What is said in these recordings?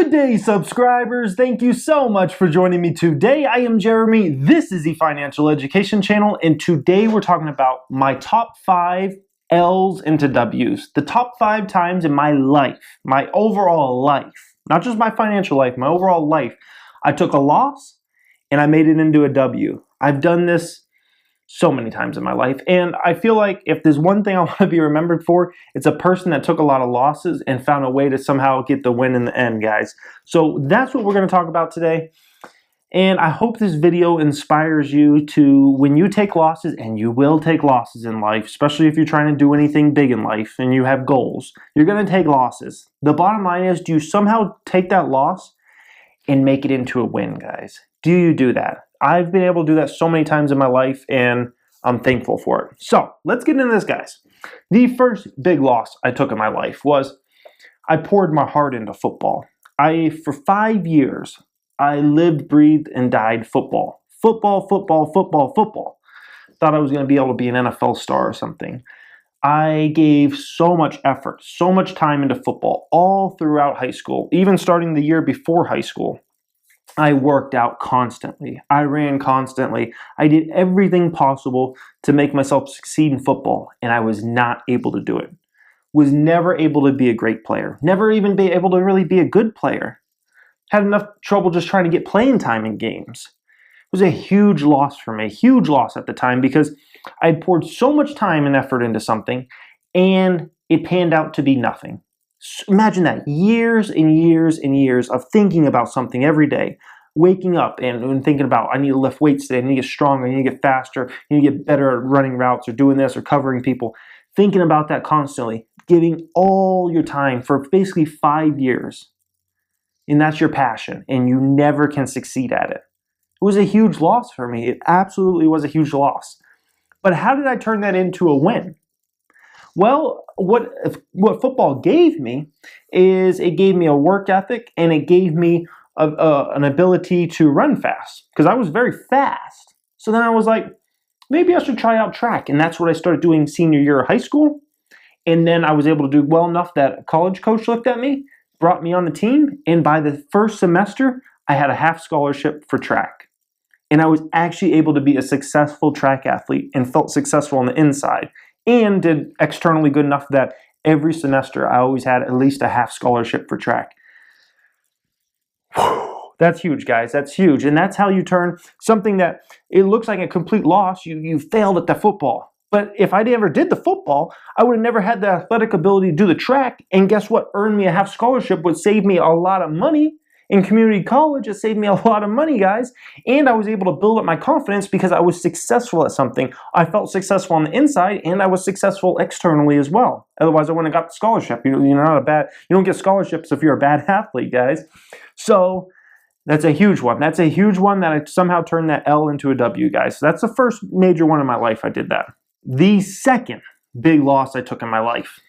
Good day, subscribers. Thank you so much for joining me today. I am Jeremy. This is the Financial Education Channel, and today we're talking about my top 5 L's into W's. The top 5 times in my life, my overall life, not just my financial life, my overall life, I took a loss and I made it into a W. I've done this so many times in my life, and I feel like if there's one thing I want to be remembered for, it's a person that took a lot of losses and found a way to somehow get the win in the end, guys. So that's what we're going to talk about today, and I hope this video inspires you to, when you take losses, and you will take losses in life, especially if you're trying to do anything big in life and you have goals, you're going to take losses. The bottom line is, do you somehow take that loss and make it into a win, guys? Do you do that? I've been able to do that so many times in my life, and I'm thankful for it. So let's get into this, guys. The first big loss I took in my life was I poured my heart into football. For 5 years, I lived, breathed, and died football. Football, football, football, football. Thought I was going to be able to be an NFL star or something. I gave so much effort, so much time into football all throughout high school, even starting the year before high school. I worked out constantly. I ran constantly. I did everything possible to make myself succeed in football, and I was not able to do it. Was never able to be a great player. Never even be able to really be a good player. Had enough trouble just trying to get playing time in games. It was a huge loss for me, huge loss at the time, because I had poured so much time and effort into something, and it panned out to be nothing. Imagine that, years and years and years of thinking about something every day, waking up and thinking about, I need to lift weights today, I need to get stronger, I need to get faster, I need to get better at running routes or doing this or covering people. Thinking about that constantly, giving all your time for basically 5 years. And that's your passion, and you never can succeed at it. It was a huge loss for me. It absolutely was a huge loss. But how did I turn that into a win? Well, what football gave me is it gave me a work ethic, and it gave me an ability to run fast, because I was very fast. So then I was like, maybe I should try out track, and that's what I started doing senior year of high school. And then I was able to do well enough that a college coach looked at me, brought me on the team, and by the first semester, I had a half scholarship for track. And I was actually able to be a successful track athlete and felt successful on the inside, and did externally good enough that every semester I always had at least a half scholarship for track. That's huge, guys. That's huge. And that's how you turn something that it looks like a complete loss. You failed at the football. But if I ever did the football, I would have never had the athletic ability to do the track. And guess what? Earned me a half scholarship would save me a lot of money. In community college, it saved me a lot of money, guys. And I was able to build up my confidence because I was successful at something. I felt successful on the inside, and I was successful externally as well. Otherwise, I wouldn't have got the scholarship. You don't get scholarships if you're a bad athlete, guys. So that's a huge one. That's a huge one that I somehow turned that L into a W, guys. So that's the first major one in my life I did that. The second big loss I took in my life.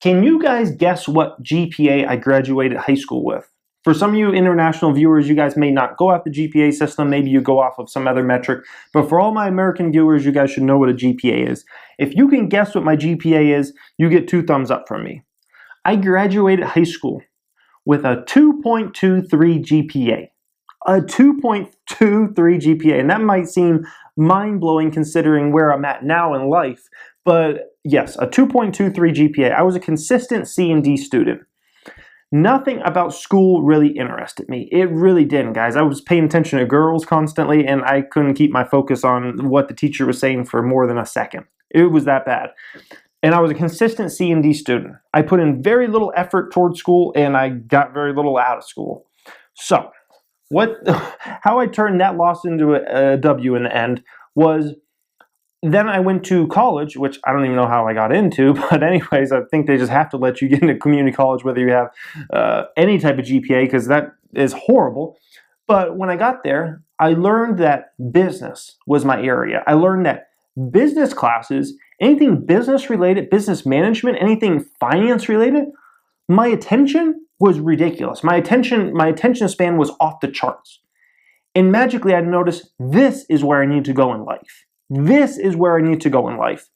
Can you guys guess what GPA I graduated high school with? For some of you international viewers, you guys may not go off the GPA system. Maybe you go off of some other metric. But for all my American viewers, you guys should know what a GPA is. If you can guess what my GPA is, you get 2 thumbs up from me. I graduated high school with a 2.23 GPA. A 2.23 GPA. And that might seem mind-blowing considering where I'm at now in life. But yes, a 2.23 GPA. I was a consistent C and D student. Nothing about school really interested me. It really didn't, guys. I was paying attention to girls constantly, and I couldn't keep my focus on what the teacher was saying for more than a second. It was that bad. And I was a consistent C and D student. I put in very little effort towards school, and I got very little out of school. So, how I turned that loss into a W in the end was, then I went to college, which I don't even know how I got into, but anyways, I think they just have to let you get into community college whether you have any type of GPA, because that is horrible. But when I got there, I learned that business was my area. I learned that business classes, anything business related, business management, anything finance related, my attention was ridiculous. My attention span was off the charts. And magically I noticed this is where I need to go in life. This is where I need to go in life.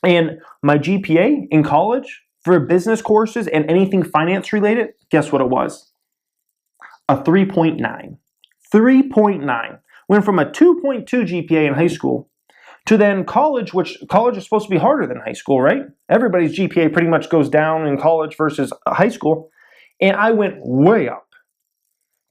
And my GPA in college for business courses and anything finance related, guess what it was? a 3.9. 3.9. Went from a 2.2 GPA in high school to then college, which college is supposed to be harder than high school, right? Everybody's GPA pretty much goes down in college versus high school. And I went way up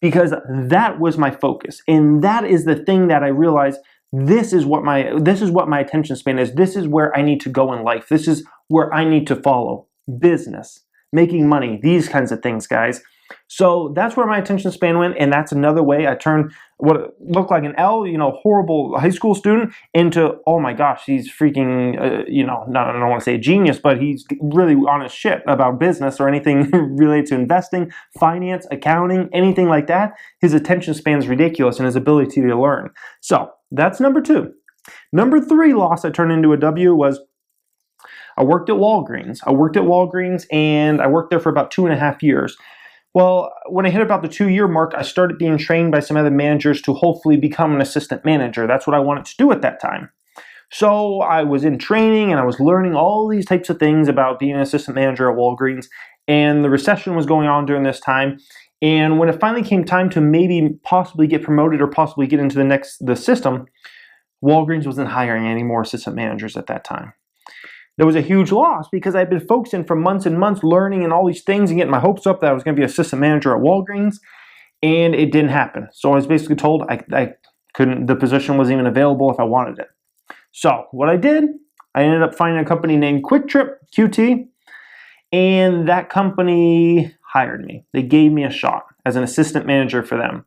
because that was my focus. And that is the thing that I realized this is what my attention span is. This is where I need to go in life. This is where I need to follow. Business, making money, these kinds of things, guys. So that's where my attention span went, and that's another way I turned what looked like an L, horrible high school student, into, oh my gosh, he's freaking, I don't want to say a genius, but he's really on his shit about business or anything related to investing, finance, accounting, anything like that. His attention span is ridiculous and his ability to learn. So that's number 2. Number 3 loss I turned into a W was I worked at Walgreens. And I worked there for about 2.5 years. Well, when I hit about the 2-year mark, I started being trained by some other managers to hopefully become an assistant manager. That's what I wanted to do at that time. So I was in training and I was learning all these types of things about being an assistant manager at Walgreens. And the recession was going on during this time. And when it finally came time to maybe possibly get promoted or possibly get into the system, Walgreens wasn't hiring any more assistant managers at that time. There was a huge loss because I'd been focusing for months and months learning and all these things and getting my hopes up that I was going to be assistant manager at Walgreens, and it didn't happen. So I was basically told I couldn't, the position wasn't even available if I wanted it. So what I did, I ended up finding a company named QuikTrip, QT, and that company hired me. They gave me a shot as an assistant manager for them.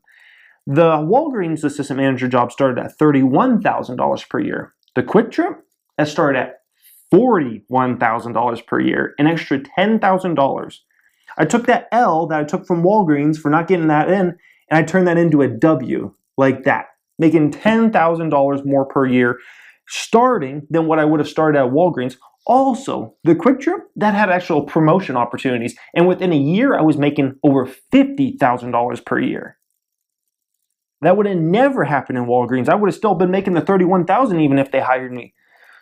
The Walgreens assistant manager job started at $31,000 per year. The QuikTrip, that started at $41,000 per year, an extra $10,000. I took that L that I took from Walgreens for not getting that in, and I turned that into a W like that, making $10,000 more per year starting than what I would have started at Walgreens. Also, the QuikTrip, that had actual promotion opportunities, and within a year I was making over $50,000 per year. That would have never happened in Walgreens. I would have still been making the $31,000 even if they hired me.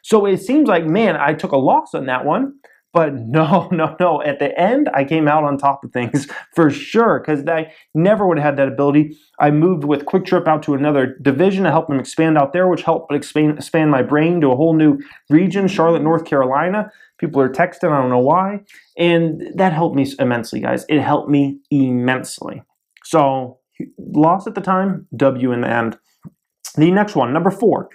So it seems like, man, I took a loss on that one, but no. At the end, I came out on top of things for sure, because I never would have had that ability. I moved with QuikTrip out to another division to help them expand out there, which helped expand my brain to a whole new region, Charlotte, North Carolina. People are texting, I don't know why. And that helped me immensely, guys. It helped me immensely. So loss at the time, W in the end. The next one, number 4.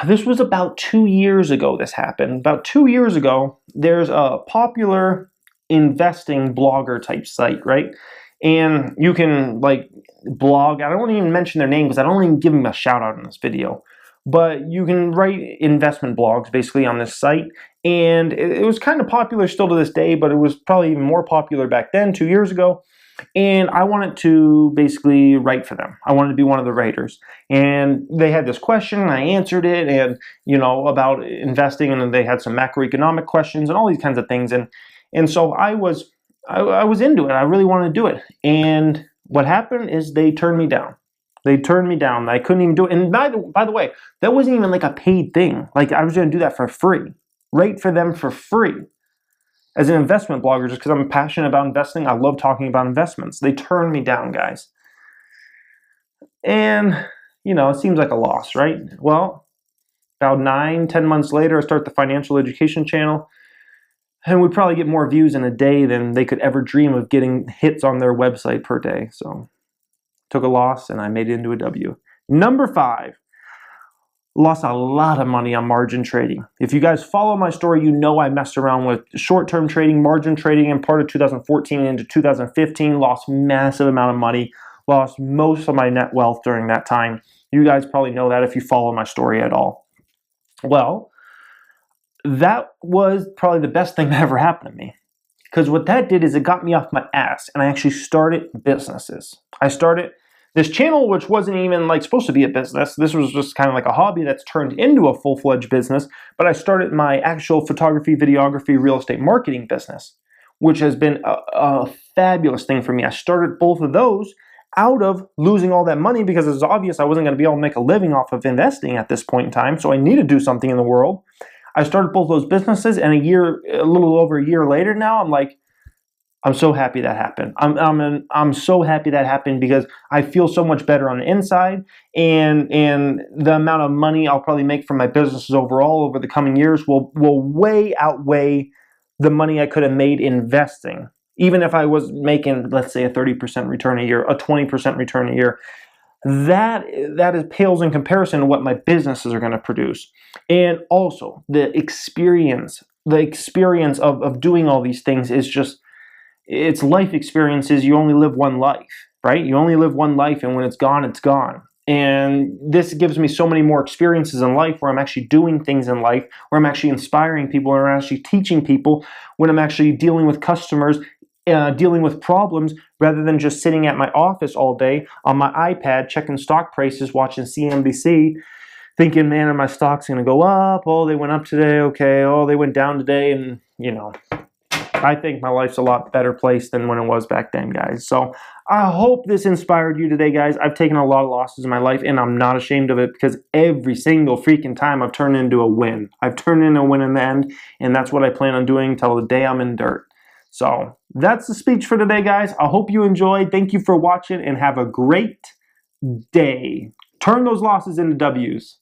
This was about 2 years ago this happened. About 2 years ago, there's a popular investing blogger type site, right? And you can blog. I don't want to even mention their name because I don't even give them a shout out in this video. But you can write investment blogs basically on this site. And it was kind of popular still to this day, but it was probably even more popular back then, 2 years ago. And I wanted to basically write for them. I wanted to be one of the writers. And they had this question, and I answered it, and about investing, and then they had some macroeconomic questions and all these kinds of things. And so I was into it. I really wanted to do it. And what happened is they turned me down. I couldn't even do it. And by the way, that wasn't even like a paid thing. Like I was going to do that for free. Write for them for free. As an investment blogger, just because I'm passionate about investing, I love talking about investments. They turned me down, guys. And, it seems like a loss, right? Well, about 9-10 months later, I start the financial education channel. And we probably get more views in a day than they could ever dream of getting hits on their website per day. So, took a loss and I made it into a W. Number 5. Lost a lot of money on margin trading. If you guys follow my story, I messed around with short-term trading, margin trading in part of 2014 into 2015, lost massive amount of money, lost most of my net wealth during that time. You guys probably know that if you follow my story at all. Well, that was probably the best thing that ever happened to me. Because what that did is it got me off my ass, and I actually started businesses. I started this channel, which wasn't even supposed to be a business. This was just kind of like a hobby that's turned into a full-fledged business. But I started my actual photography, videography, real estate marketing business, which has been a fabulous thing for me. I started both of those out of losing all that money because it was obvious I wasn't going to be able to make a living off of investing at this point in time. So I needed to do something in the world. I started both those businesses, and a little over a year later now, I'm like, I'm so happy that happened. I'm so happy that happened because I feel so much better on the inside, and the amount of money I'll probably make from my businesses overall over the coming years will way outweigh the money I could have made investing. Even if I was making, let's say, a 30% return a year, a 20% return a year, that is pales in comparison to what my businesses are going to produce. And also the experience of doing all these things is just, it's life experiences. You only live one life, right? You only live one life, and when it's gone, it's gone. And this gives me so many more experiences in life where I'm actually doing things in life, where I'm actually inspiring people, where I'm actually teaching people, when I'm actually dealing with customers, dealing with problems, rather than just sitting at my office all day on my iPad, checking stock prices, watching CNBC, thinking, man, are my stocks going to go up? Oh, they went up today. Okay. Oh, they went down today. And, I think my life's a lot better place than when it was back then, guys. So I hope this inspired you today, guys. I've taken a lot of losses in my life, and I'm not ashamed of it, because every single freaking time I've turned into a win. I've turned into a win in the end, and that's what I plan on doing until the day I'm in dirt. So that's the speech for today, guys. I hope you enjoyed. Thank you for watching, and have a great day. Turn those losses into W's.